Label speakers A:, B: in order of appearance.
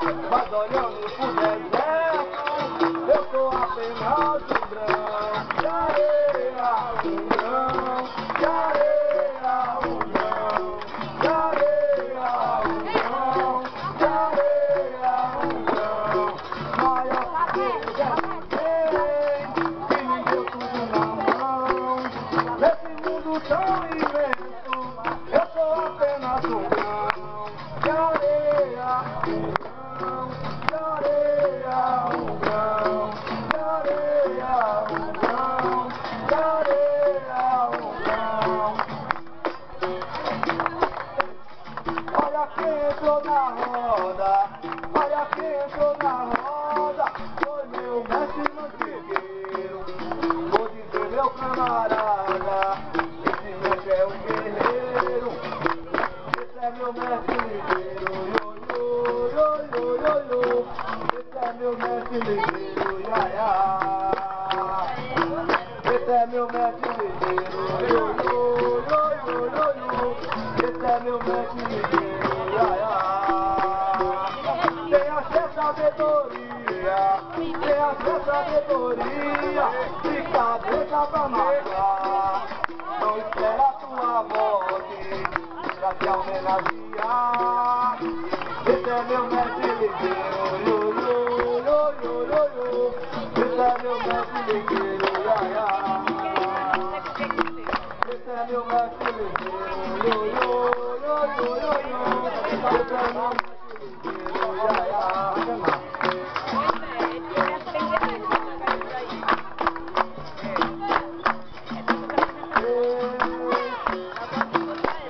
A: Mas olhando pro deserto, eu sou apenas um grão de areia, um grão de areia, um grão de areia, um grão de areia, um grão. Maior que Deus é ninguém, que me deu tudo na mão. Nesse mundo tão imenso, eu sou apenas um grão de areia, um grão de areia, um grão de areia, um grão de areia, um grão. Olha quem entrou na roda, olha quem entrou na roda, foi meu mestre mantigueiro. Vou dizer, meu camarada, esse mestre é um guerreiro, esse é meu mestre ligeiro, yo, yo, yo, yo, yo, esse é meu mestre ligeiro, ya, ya. Esse é meu mestre ligeiro, yo, yo, yo, yo, yo, yo, esse é meu mestre ligeiro, ya, ya. Tem a sabedoria, tem a sabedoria, de cabeça pra matar. Não espera a tua morte pra te homenagear. Esse é meu mestre ligeiro, yo, yo, yo, yo, yo, yo. Esse é meu mestre ligeiro, ya, ya. Esse é meu mestre ligeiro, yo, yo, yo, yo, yo, yo. Esse é meu